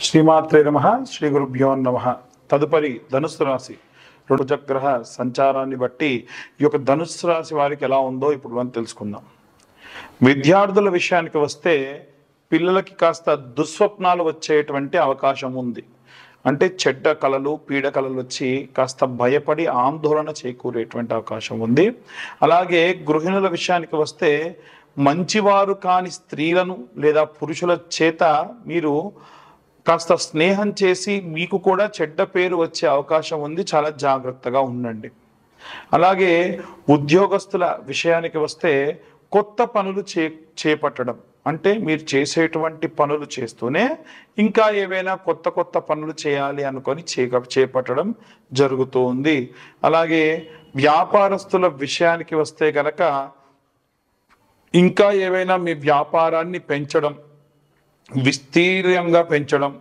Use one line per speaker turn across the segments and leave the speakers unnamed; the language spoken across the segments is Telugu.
శ్రీమాత్రే నమః. శ్రీ గురుభ్యో నమః. తదుపరి ధనుస్సు రాశి రుజగ్రహ సంచారాన్ని బట్టి ఈ యొక్క ధనుస్సు రాశి వారికి ఎలా ఉందో ఇప్పుడు మనం తెలుసుకుందాం. విద్యార్థుల విషయానికి వస్తే పిల్లలకి కాస్త దుస్వప్నాలు వచ్చేటువంటి అవకాశం ఉంది. అంటే చెడ్డ కళలు పీడ కళలు వచ్చి కాస్త భయపడి ఆందోళన చేకూరేటువంటి అవకాశం ఉంది. అలాగే గృహిణుల విషయానికి వస్తే మంచివారు కాని స్త్రీలను లేదా పురుషుల చేత మీరు కాస్త స్నేహం చేసి మీకు కూడా చెడ్డ పేరు వచ్చే అవకాశం ఉంది. చాలా జాగ్రత్తగా ఉండండి. అలాగే ఉద్యోగస్తుల విషయానికి వస్తే కొత్త పనులు చేపట్టడం, అంటే మీరు చేసేటువంటి పనులు చేస్తూనే ఇంకా ఏవైనా కొత్త కొత్త పనులు చేయాలి అనుకొని చేపట్టడం జరుగుతూ ఉంది. అలాగే వ్యాపారస్తుల విషయానికి వస్తే గనక ఇంకా ఏవైనా మీ వ్యాపారాన్ని పెంచడం, విస్తీర్యంగా పెంచడం,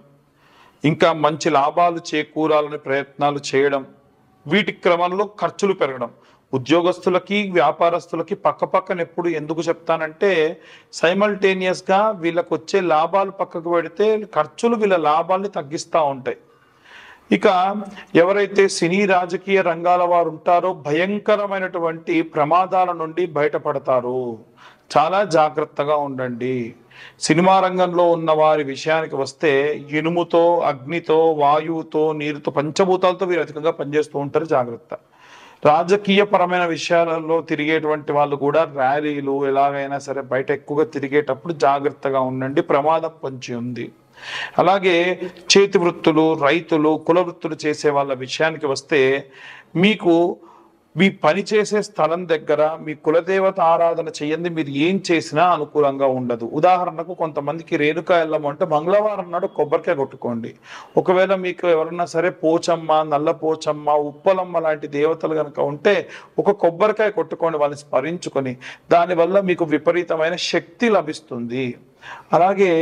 ఇంకా మంచి లాభాలు చేకూరాలని ప్రయత్నాలు చేయడం, వీటి క్రమంలో ఖర్చులు పెరగడం. ఉద్యోగస్తులకి వ్యాపారస్తులకి పక్కపక్కన ఎప్పుడు ఎందుకు చెప్తానంటే సైమల్టేనియస్గా వీళ్ళకి వచ్చే లాభాలు పక్కకు పెడితే ఖర్చులు వీళ్ళ లాభాలని తగ్గిస్తూ ఉంటాయి. ఇక ఎవరైతే సినీ రాజకీయ రంగాల వారు ఉంటారో భయంకరమైనటువంటి ప్రమాదాల నుండి బయటపడతారు. చాలా జాగ్రత్తగా ఉండండి. సినిమా రంగంలో ఉన్న వారి విషయానికి వస్తే ఇనుముతో, అగ్నితో, వాయువుతో, నీరుతో, పంచభూతాలతో వీరు అధికంగా పనిచేస్తూ ఉంటారు. జాగ్రత్త. రాజకీయ పరమైన విషయాలలో తిరిగేటువంటి వాళ్ళు కూడా ర్యాలీలు ఎలాగైనా సరే బయట ఎక్కువగా తిరిగేటప్పుడు జాగ్రత్తగా ఉండండి, ప్రమాదం పొంచి ఉంది. అలాగే చేతి వృత్తులు, రైతులు, కుల వృత్తులు చేసే వాళ్ళ విషయానికి వస్తే మీకు మీ పని చేసే స్థలం దగ్గర మీ కులదేవత ఆరాధన చేయండి. మీరు ఏం చేసినా అనుకూలంగా ఉండదు. ఉదాహరణకు కొంతమందికి రేణుకా ఎల్లమ్మ అంటే మంగళవారం నాడు కొబ్బరికాయ కొట్టుకోండి. ఒకవేళ మీకు ఎవరన్నా సరే పోచమ్మ, నల్ల పోచమ్మ, ఉప్పలమ్మ లాంటి దేవతలు కనుక ఉంటే ఒక కొబ్బరికాయ కొట్టుకోండి, వాళ్ళని స్మరించుకొని. దానివల్ల మీకు విపరీతమైన శక్తి లభిస్తుంది. అలాగే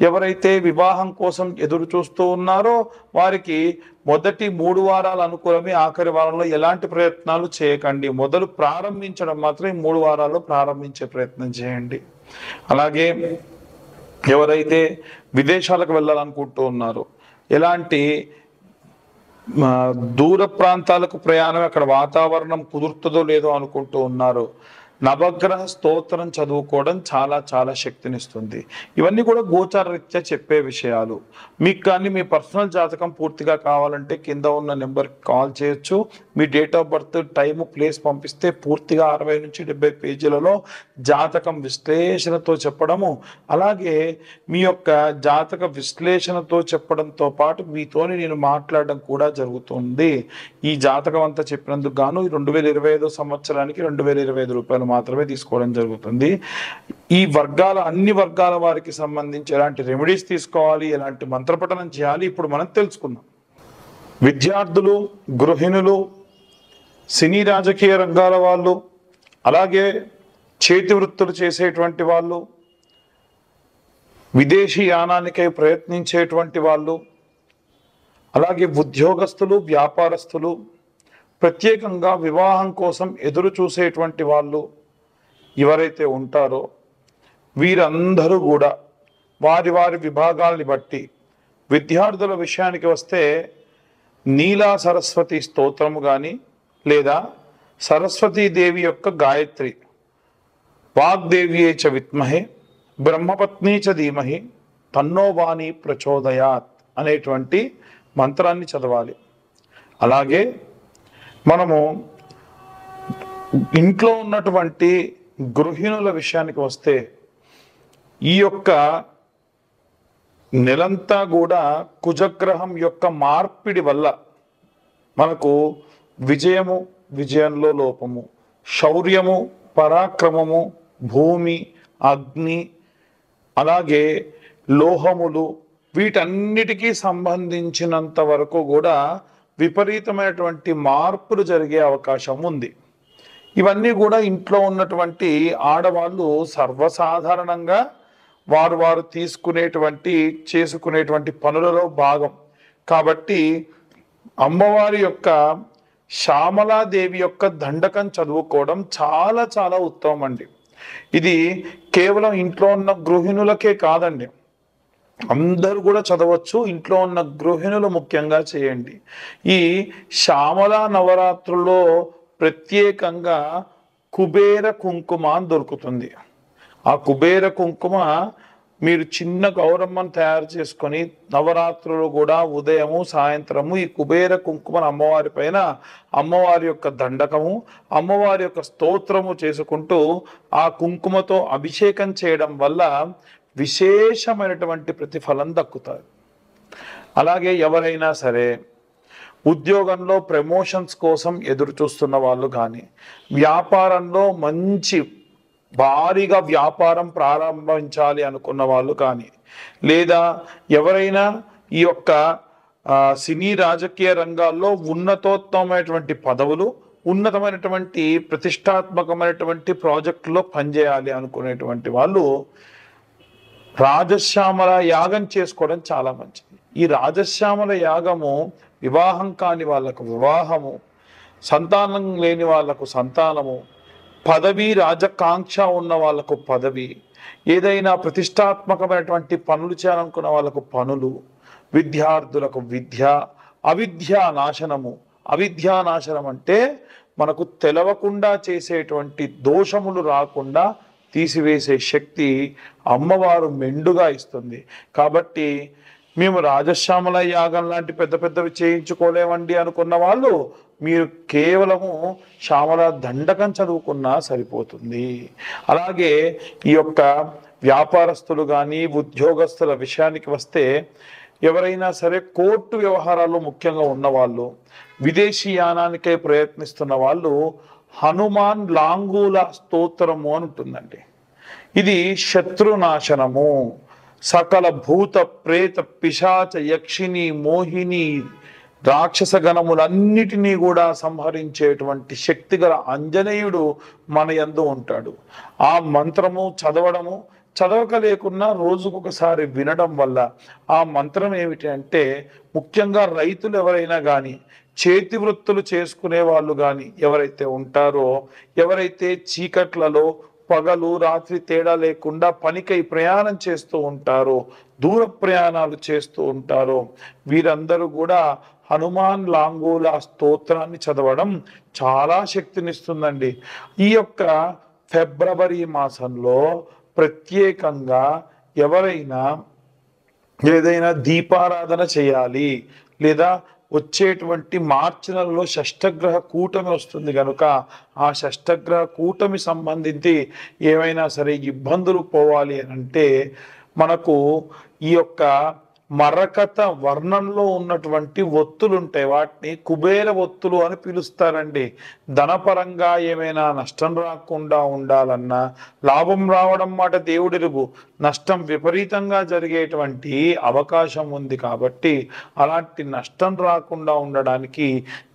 ఎవరైతే వివాహం కోసం ఎదురు చూస్తూ ఉన్నారో వారికి మొదటి 3 వారాలు అనుకూలమే, ఆఖరి వారంలో ఎలాంటి ప్రయత్నాలు చేయకండి. మొదలు ప్రారంభించడం మాత్రం 3 వారాల్లో ప్రారంభించే ప్రయత్నం చేయండి. అలాగే ఎవరైతే విదేశాలకు వెళ్ళాలనుకుంటూ ఉన్నారో, ఎలాంటి దూర ప్రాంతాలకు ప్రయాణం, అక్కడ వాతావరణం కుదురుతుందో లేదో అనుకుంటూ ఉన్నారు, నవగ్రహ స్తోత్రం చదువుకోవడం చాలా చాలా శక్తినిస్తుంది. ఇవన్నీ కూడా గోచార రీత్యా చెప్పే విషయాలు. మీకు కానీ మీ పర్సనల్ జాతకం పూర్తిగా కావాలంటే కింద ఉన్న నెంబర్కి కాల్ చేయొచ్చు. మీ date of birth, time, place పంపిస్తే పూర్తిగా 60 నుంచి 70 పేజీలలో జాతకం విశ్లేషణతో చెప్పడము, అలాగే మీ యొక్క జాతక విశ్లేషణతో చెప్పడంతో పాటు మీతోని నేను మాట్లాడడం కూడా జరుగుతుంది. ఈ జాతకం అంతా చెప్పినందుకు గాను 2025 సంవత్సరానికి 2025 రూపాయలు మాత్రమే తీసుకోవడం జరుగుతుంది. ఈ అన్ని వర్గాల వారికి సంబంధించి ఎలాంటి రెమెడీస్ తీసుకోవాలి, ఎలాంటి మంత్రపఠనం చేయాలి ఇప్పుడు మనం తెలుసుకుందాం. విద్యార్థులు, గృహిణులు, సినీ రాజకీయ రంగాల వాళ్ళు, అలాగే చేతి వృత్తులు చేసేటువంటి వాళ్ళు, విదేశీ యానానికై ప్రయత్నించేటువంటి వాళ్ళు, అలాగే ఉద్యోగస్తులు, వ్యాపారస్తులు, ప్రత్యేకంగా వివాహం కోసం ఎదురు చూసేటువంటి వాళ్ళు ఎవరైతే ఉంటారో వీరందరూ కూడా వారి వారి విభాగాల్ని బట్టి, విద్యార్థుల విషయానికి వస్తే నీలా సరస్వతి స్తోత్రము కానీ లేదా సరస్వతీదేవి యొక్క గాయత్రి, వాగ్దేవియే చ విద్మహే బ్రహ్మపత్నీ చ ధీమహి తన్నో వాణి ప్రచోదయాత్ అనేటువంటి మంత్రాన్ని చదవాలి. అలాగే మనము ఇంట్లో ఉన్నటువంటి గృహిణుల విషయానికి వస్తే ఈ యొక్క నెలంతా కూడా కుజగ్రహం యొక్క మార్పిడి వల్ల మనకు విజయంలో లోపము, శౌర్యము, పరాక్రమము, భూమి, అగ్ని, అలాగే లోహములు, వీటన్నిటికీ సంబంధించినంత వరకు కూడా విపరీతమైనటువంటి మార్పులు జరిగే అవకాశం ఉంది. ఇవన్నీ కూడా ఇంట్లో ఉన్నటువంటి ఆడవాళ్ళు సర్వసాధారణంగా వారు చేసుకునేటువంటి పనులలో భాగం కాబట్టి అమ్మవారి యొక్క శ్యామలాదేవి యొక్క దండకం చదువుకోవడం చాలా చాలా ఉత్తమం అండి. ఇది కేవలం ఇంట్లో ఉన్న గృహిణులకే కాదండి, అందరూ కూడా చదవచ్చు. ఇంట్లో ఉన్న గృహిణులు ముఖ్యంగా చేయండి. ఈ శ్యామల నవరాత్రుల్లో ప్రత్యేకంగా కుబేర కుంకుమ అని దొరుకుతుంది. ఆ కుబేర కుంకుమ మీరు చిన్న గౌరమ్మను తయారు చేసుకొని నవరాత్రులు కూడా ఉదయము సాయంత్రము ఈ కుబేర కుంకుమను అమ్మవారి పైన అమ్మవారి యొక్క దండకము అమ్మవారి యొక్క స్తోత్రము చేసుకుంటూ ఆ కుంకుమతో అభిషేకం చేయడం వల్ల విశేషమైనటువంటి ప్రతిఫలం దక్కుతారు. అలాగే ఎవరైనా సరే ఉద్యోగంలో ప్రమోషన్స్ కోసం ఎదురు చూస్తున్న వాళ్ళు కానీ, వ్యాపారంలో మంచి భారీగా వ్యాపారం ప్రారంభించాలి అనుకున్న వాళ్ళు కానీ, లేదా ఎవరైనా ఈ యొక్క సినీ రాజకీయ రంగాల్లో ఉన్నతోత్తమైనటువంటి పదవులు, ఉన్నతమైనటువంటి ప్రతిష్టాత్మకమైనటువంటి ప్రాజెక్టులో పనిచేయాలి అనుకునేటువంటి వాళ్ళు రాజశ్యామల యాగం చేసుకోవడం చాలా మంచిది. ఈ రాజశ్యామల యాగము వివాహం కాని వాళ్ళకు వివాహము, సంతానం లేని వాళ్లకు సంతానము, పదవి రాజకాంక్ష ఉన్న వాళ్ళకు పదవి, ఏదైనా ప్రతిష్టాత్మకమైనటువంటి పనులు చేయాలనుకున్న వాళ్ళకు పనులు, విద్యార్థులకు విద్య, అవిద్యా నాశనము. అవిద్యా నాశనం అంటే మనకు తెలవకుండా చేసేటువంటి దోషములు రాకుండా తీసివేసే శక్తి అమ్మవారు మెండుగా ఇస్తుంది. కాబట్టి మేము రాజశ్యామల యాగం లాంటి పెద్ద పెద్దవి చేయించుకోలేమండి అనుకున్న వాళ్ళు మీరు కేవలము శ్యామల దండకం చదువుకున్నా సరిపోతుంది. అలాగే ఈ యొక్క వ్యాపారస్తులు కానీ ఉద్యోగస్తుల విషయానికి వస్తే ఎవరైనా సరే కోర్టు వ్యవహారాలు ముఖ్యంగా ఉన్నవాళ్ళు, విదేశీ యానానికై ప్రయత్నిస్తున్న వాళ్ళు హనుమాన్ లాంగూల స్తోత్రము అని ఉంటుందండి. ఇది శత్రునాశనము, సకల భూత ప్రేత పిశాచ యక్షిని మోహిని రాక్షస గణములన్నిటినీ కూడా సంహరించేటువంటి శక్తిగల ఆంజనేయుడు మన యందు ఉంటాడు. ఆ మంత్రము చదవడము, చదవక లేకున్నా రోజుకొకసారి వినడం వల్ల ఆ మంత్రం ఏమిటి అంటే, ముఖ్యంగా రైతులు ఎవరైనా కానీ, చేతి వృత్తులు చేసుకునే వాళ్ళు కానీ ఎవరైతే ఉంటారో, ఎవరైతే చీకట్లలో పగలు రాత్రి తేడా లేకుండా పనికై ప్రయాణం చేస్తూ ఉంటారో, దూర ప్రయాణాలు చేస్తూ ఉంటారో, వీరందరూ కూడా హనుమాన్ లాంగూల స్తోత్రాన్ని చదవడం చాలా శక్తినిస్తుందండి. ఈ యొక్క ఫిబ్రవరి మాసంలో ప్రత్యేకంగా ఎవరైనా ఏదైనా దీపారాధన చేయాలి, లేదా వచ్చేటువంటి మార్చి నెలలో షష్టగ్రహ కూటమి వస్తుంది కనుక ఆ షష్టగ్రహ కూటమి సంబంధించి ఏమైనా సరే ఇబ్బందులు పోవాలి అని అంటే మనకు ఈ యొక్క మరకత వర్ణంలో ఉన్నటువంటి ఒత్తులు ఉంటాయి, వాటిని కుబేర ఒత్తులు అని పిలుస్తారండి. ధనపరంగా ఏమైనా నష్టం రాకుండా ఉండాలన్నా, లాభం రావడం మాట దేవుడిరుగు, నష్టం విపరీతంగా జరిగేటువంటి అవకాశం ఉంది. కాబట్టి అలాంటి నష్టం రాకుండా ఉండడానికి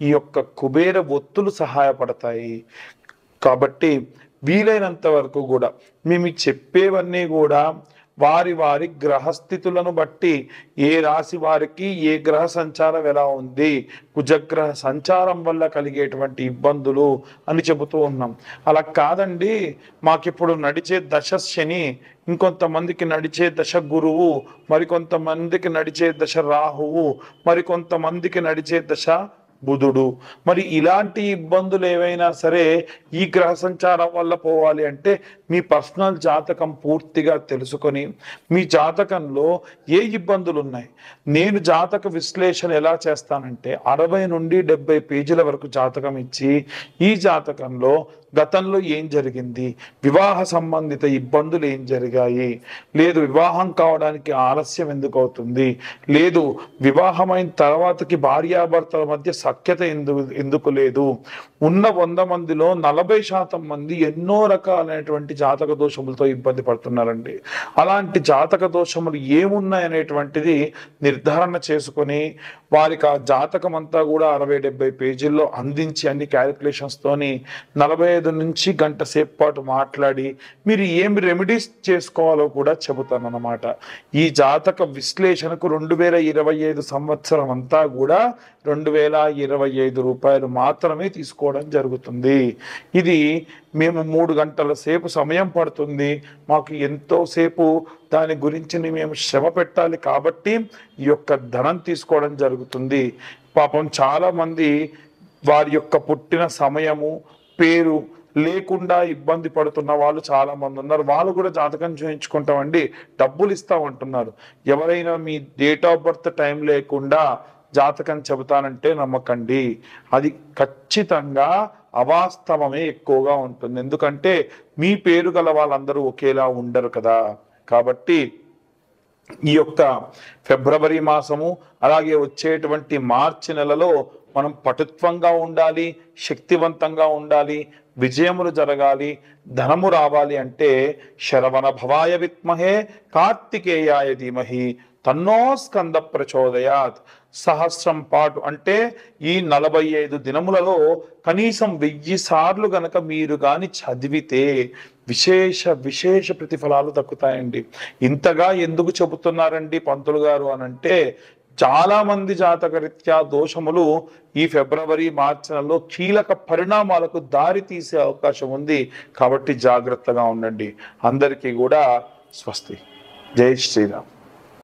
ఈ యొక్క కుబేర ఒత్తులు సహాయపడతాయి. కాబట్టి వీలైనంత వరకు కూడా మేము చెప్పేవన్నీ కూడా వారి వారి గ్రహస్థితులను బట్టి, ఏ రాశి వారికి ఏ గ్రహ సంచారం ఎలా ఉంది, కుజగ్రహ సంచారం వల్ల కలిగేటువంటి ఇబ్బందులు అని చెబుతూ ఉన్నాం. అలా కాదండి, మాకిప్పుడు నడిచే దశ శని, ఇంకొంతమందికి నడిచే దశ గురువు, మరికొంతమందికి నడిచే దశ రాహువు, మరికొంతమందికి నడిచే దశ బుధుడు, మరి ఇలాంటి ఇబ్బందులు ఏవైనా సరే ఈ గ్రహ సంచారం వల్ల పోవాలి అంటే మీ పర్సనల్ జాతకం పూర్తిగా తెలుసుకొని, మీ జాతకంలో ఏ ఇబ్బందులు ఉన్నాయి, నేను జాతక విశ్లేషణ ఎలా చేస్తానంటే 60 నుండి 70 పేజీల వరకు జాతకం ఇచ్చి, ఈ జాతకంలో గతంలో ఏం జరిగింది, వివాహ సంబంధిత ఇబ్బందులు ఏం జరిగాయి, లేదు వివాహం కావడానికి ఆలస్యం ఎందుకు అవుతుంది, లేదు వివాహమైన తర్వాతకి భార్యాభర్తల మధ్య సఖ్యత ఎందుకు లేదు, ఉన్న 100 మందిలో 40% మంది ఎన్నో రకాలైనటువంటి జాతక దోషములతో ఇబ్బంది పడుతున్నారండి. అలాంటి జాతక దోషములు ఏమున్నాయనేటువంటిది నిర్ధారణ చేసుకొని వారికి ఆ జాతకం అంతా కూడా 60-70 పేజీల్లో అందించి అన్ని క్యాలిక్యులేషన్స్ తోని 45 45 నుంచి గంట సేపు పాటు మాట్లాడి మీరు ఏమి రెమెడీస్ చేసుకోవాలో కూడా చెబుతానన్నమాట. ఈ జాతక విశ్లేషణకు 2025 సంవత్సరం అంతా కూడా 2025 రూపాయలు మాత్రమే తీసుకోవడం జరుగుతుంది. ఇది మేము 3 గంటల సేపు సమయం పడుతుంది, మాకు ఎంతో సేపు దాని గురించి మేము శ్రమ పెట్టాలి కాబట్టి ఈ యొక్క ధనం తీసుకోవడం జరుగుతుంది. పాపం చాలామంది వారి యొక్క పుట్టిన సమయము పేరు లేకుండా ఇబ్బంది పడుతున్న వాళ్ళు చాలా మంది ఉన్నారు. వాళ్ళు కూడా జాతకం చూయించుకుంటామండి, డబ్బులు ఇస్తామంటున్నారు. ఎవరైనా మీ డేట్ ఆఫ్ బర్త్ టైం లేకుండా జాతకం చెబుతానంటే నమ్మకండి, అది ఖచ్చితంగా అవాస్తవమే ఎక్కువగా ఉంటుంది. ఎందుకంటే మీ పేరు గల వాళ్ళందరూ ఒకేలా ఉండరు కదా. కాబట్టి ఈ యొక్క ఫిబ్రవరి మాసము అలాగే వచ్చేటువంటి మార్చి నెలలో మనం పటుత్వంగా ఉండాలి, శక్తివంతంగా ఉండాలి, విజయములు జరగాలి, ధనము రావాలి అంటే శరవణ భవాయ విద్మహే కార్తికేయాయ ధీమహి తన్నో స్కంద ప్రచోదయాత్. సహస్రం పాటు అంటే ఈ 45 దినములలో కనీసం 1000 సార్లు గనక మీరు కానీ చదివితే విశేష ప్రతిఫలాలు దక్కుతాయండి. ఇంతగా ఎందుకు చెబుతున్నారండి పంతులు గారు అనంటే, చాలా మంది జాతకరీత్యా దోషములు ఈ ఫిబ్రవరి మార్చి నెలలో కీలక పరిణామాలకు దారి తీసే అవకాశం ఉంది. కాబట్టి జాగ్రత్తగా ఉండండి. అందరికీ కూడా స్వస్తి. జై శ్రీరామ్.